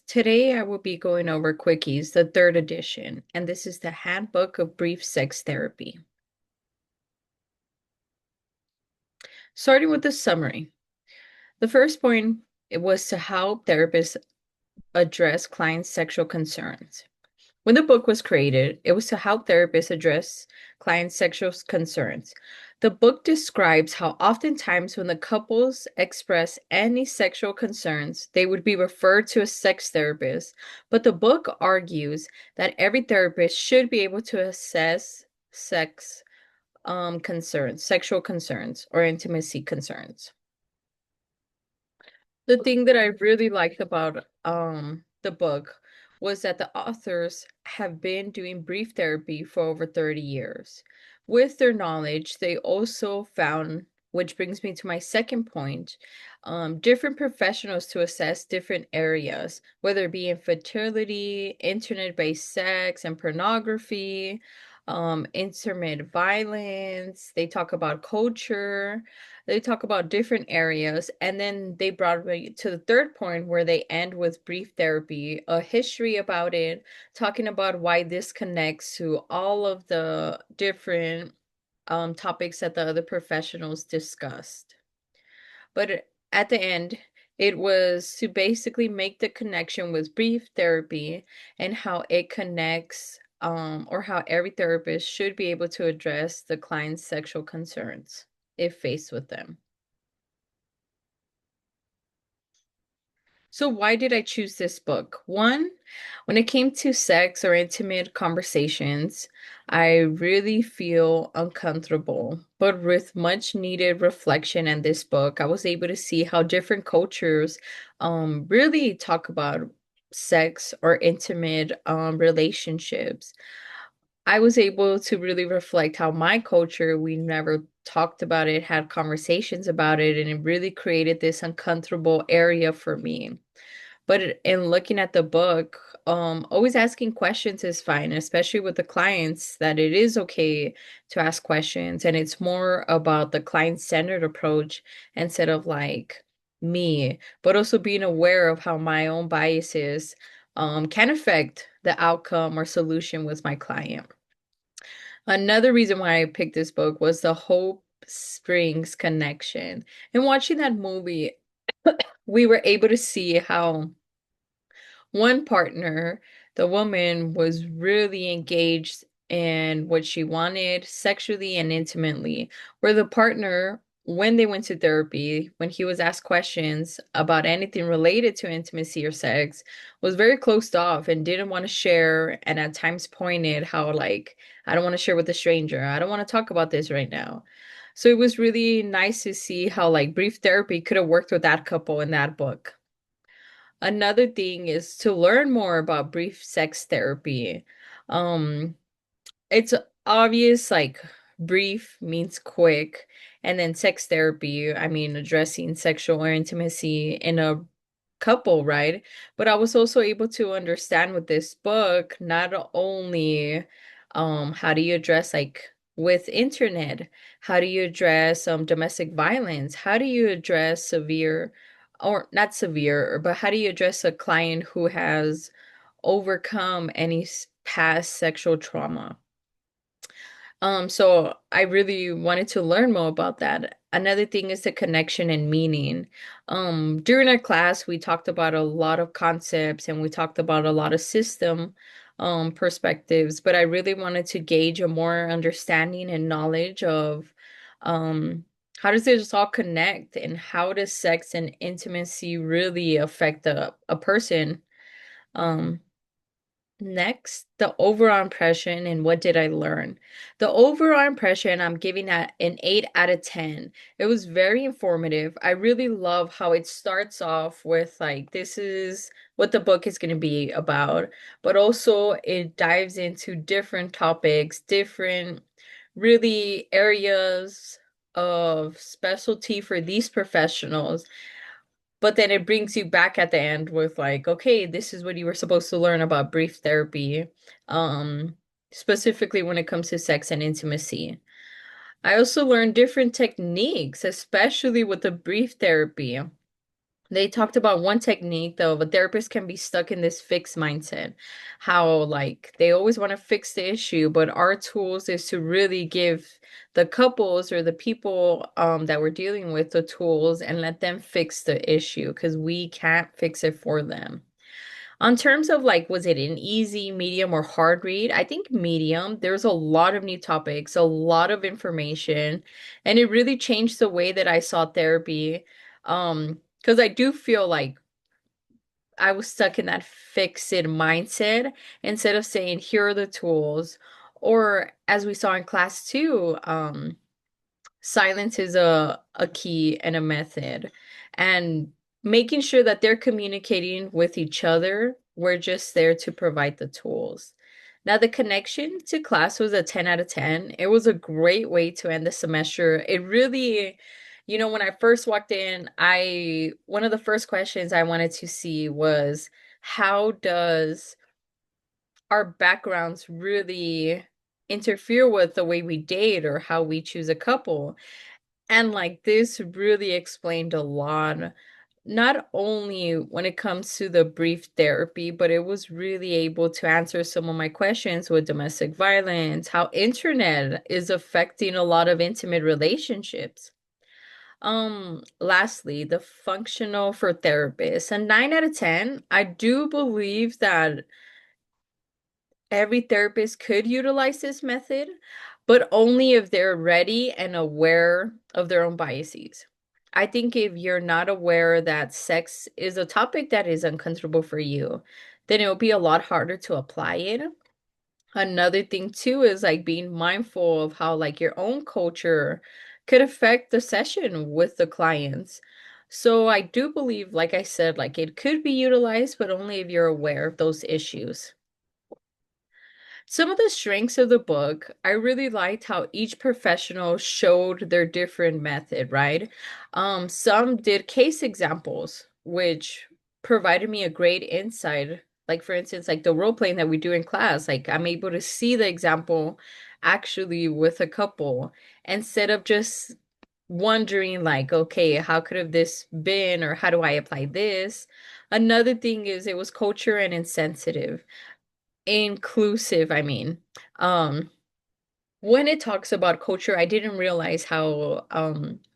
Today I will be going over Quickies, the third edition, and this is the Handbook of Brief Sex Therapy. Starting with the summary. The first point it was to help therapists address clients' sexual concerns. When the book was created, it was to help therapists address clients' sexual concerns. The book describes how oftentimes when the couples express any sexual concerns, they would be referred to a sex therapist. But the book argues that every therapist should be able to assess sex concerns, sexual concerns, or intimacy concerns. The thing that I really liked about the book was that the authors have been doing brief therapy for over 30 years. With their knowledge, they also found, which brings me to my second point, different professionals to assess different areas, whether it be infertility, internet-based sex and pornography, internet violence. They talk about culture. They talk about different areas, and then they brought me to the third point where they end with brief therapy, a history about it, talking about why this connects to all of the different topics that the other professionals discussed. But at the end, it was to basically make the connection with brief therapy and how it connects, or how every therapist should be able to address the client's sexual concerns if faced with them. So, why did I choose this book? One, when it came to sex or intimate conversations, I really feel uncomfortable. But with much needed reflection in this book, I was able to see how different cultures really talk about sex or intimate relationships. I was able to really reflect how my culture, we never talked about it, had conversations about it, and it really created this uncomfortable area for me. But in looking at the book, always asking questions is fine, especially with the clients, that it is okay to ask questions. And it's more about the client-centered approach instead of like me, but also being aware of how my own biases can affect the outcome or solution with my client. Another reason why I picked this book was the Hope Springs connection. And watching that movie, we were able to see how one partner, the woman, was really engaged in what she wanted sexually and intimately, where the partner, when they went to therapy, when he was asked questions about anything related to intimacy or sex, was very closed off and didn't want to share, and at times pointed how, like, I don't want to share with a stranger. I don't want to talk about this right now. So it was really nice to see how, like, brief therapy could have worked with that couple in that book. Another thing is to learn more about brief sex therapy. Um, it's obvious, like brief means quick, and then sex therapy, I mean, addressing sexual or intimacy in a couple, right? But I was also able to understand with this book not only how do you address like with internet, how do you address domestic violence, how do you address severe or not severe, but how do you address a client who has overcome any past sexual trauma? So I really wanted to learn more about that. Another thing is the connection and meaning. During our class, we talked about a lot of concepts and we talked about a lot of system perspectives, but I really wanted to gauge a more understanding and knowledge of how does this all connect and how does sex and intimacy really affect a person? Um, Next, the overall impression and what did I learn? The overall impression, I'm giving that an 8 out of 10. It was very informative. I really love how it starts off with like, this is what the book is going to be about, but also it dives into different topics, different really areas of specialty for these professionals, but then it brings you back at the end with like, okay, this is what you were supposed to learn about brief therapy, um, specifically when it comes to sex and intimacy. I also learned different techniques, especially with the brief therapy. They talked about one technique though, a therapist can be stuck in this fixed mindset. How like they always want to fix the issue, but our tools is to really give the couples or the people that we're dealing with the tools and let them fix the issue because we can't fix it for them. On terms of like, was it an easy, medium, or hard read? I think medium. There's a lot of new topics, a lot of information, and it really changed the way that I saw therapy. Because I do feel like I was stuck in that fixed mindset instead of saying, here are the tools, or as we saw in class too, silence is a key and a method. And making sure that they're communicating with each other, we're just there to provide the tools. Now, the connection to class was a 10 out of 10. It was a great way to end the semester. It really, when I first walked in, one of the first questions I wanted to see was how does our backgrounds really interfere with the way we date or how we choose a couple? And like this really explained a lot, not only when it comes to the brief therapy, but it was really able to answer some of my questions with domestic violence, how internet is affecting a lot of intimate relationships. Lastly, the functional for therapists. A 9 out of 10. I do believe that every therapist could utilize this method, but only if they're ready and aware of their own biases. I think if you're not aware that sex is a topic that is uncomfortable for you, then it will be a lot harder to apply it. Another thing too is like being mindful of how like your own culture could affect the session with the clients. So I do believe, like I said, like it could be utilized, but only if you're aware of those issues. Some of the strengths of the book, I really liked how each professional showed their different method, right? Some did case examples, which provided me a great insight. Like for instance, like the role playing that we do in class, like I'm able to see the example actually with a couple instead of just wondering like, okay, how could have this been or how do I apply this? Another thing is it was culture and insensitive inclusive, I mean. Um, when it talks about culture, I didn't realize how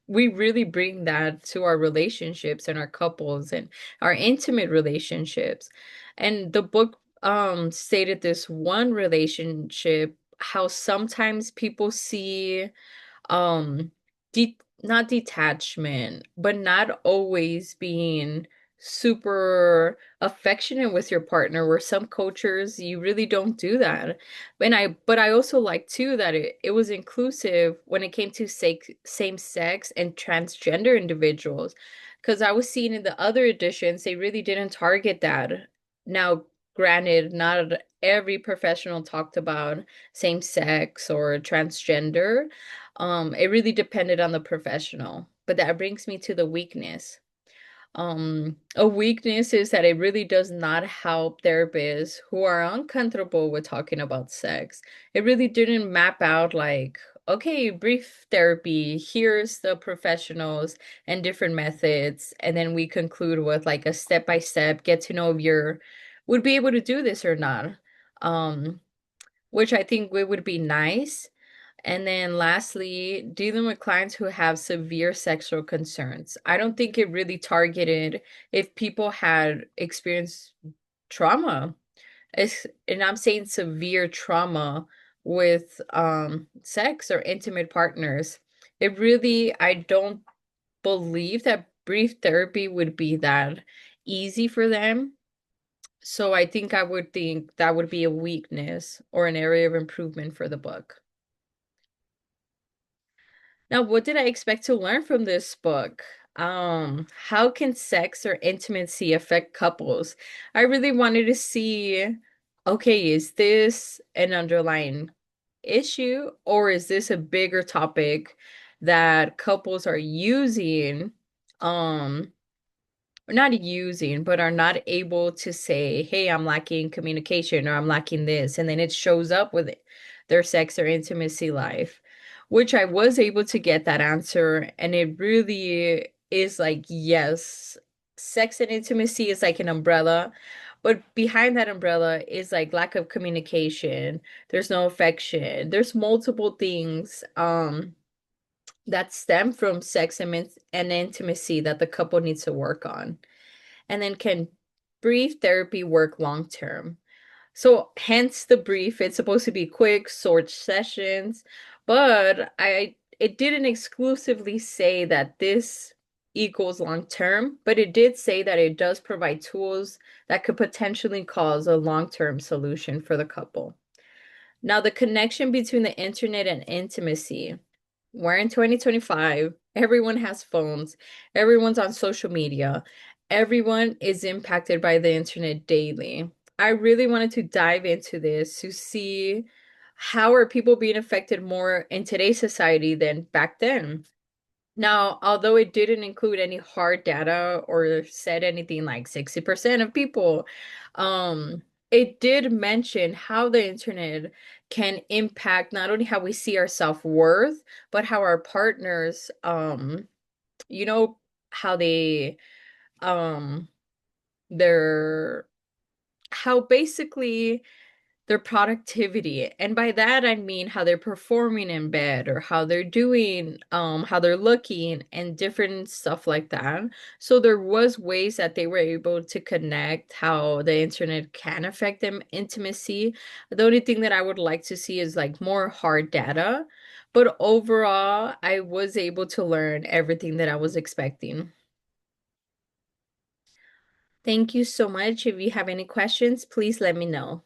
we really bring that to our relationships and our couples and our intimate relationships. And the book stated this one relationship, how sometimes people see um not detachment, but not always being super affectionate with your partner, where some cultures you really don't do that. But I also like too that it was inclusive when it came to same sex and transgender individuals, because I was seeing in the other editions they really didn't target that. Now granted, not every professional talked about same sex or transgender. It really depended on the professional. But that brings me to the weakness. A weakness is that it really does not help therapists who are uncomfortable with talking about sex. It really didn't map out like, okay, brief therapy, here's the professionals and different methods, and then we conclude with like a step by step, get to know if you're would be able to do this or not. Um, which I think would be nice. And then lastly, dealing with clients who have severe sexual concerns. I don't think it really targeted if people had experienced trauma. And I'm saying severe trauma with sex or intimate partners. It really, I don't believe that brief therapy would be that easy for them. So I think I would think that would be a weakness or an area of improvement for the book. Now, what did I expect to learn from this book? How can sex or intimacy affect couples? I really wanted to see, okay, is this an underlying issue or is this a bigger topic that couples are using, um, not using, but are not able to say, hey, I'm lacking communication or I'm lacking this. And then it shows up with their sex or intimacy life, which I was able to get that answer. And it really is like, yes, sex and intimacy is like an umbrella, but behind that umbrella is like lack of communication. There's no affection. There's multiple things that stem from sex and intimacy that the couple needs to work on. And then can brief therapy work long term? So hence the brief. It's supposed to be quick, short sessions, but I it didn't exclusively say that this equals long term, but it did say that it does provide tools that could potentially cause a long-term solution for the couple. Now, the connection between the internet and intimacy. We're in 2025. Everyone has phones. Everyone's on social media. Everyone is impacted by the internet daily. I really wanted to dive into this to see how are people being affected more in today's society than back then. Now, although it didn't include any hard data or said anything like 60% of people, it did mention how the internet can impact not only how we see our self-worth, but how our partners, you know, how they, um, their, how basically their productivity. And by that I mean how they're performing in bed or how they're doing, how they're looking and different stuff like that. So there was ways that they were able to connect how the internet can affect them intimacy. The only thing that I would like to see is like more hard data. But overall, I was able to learn everything that I was expecting. Thank you so much. If you have any questions, please let me know.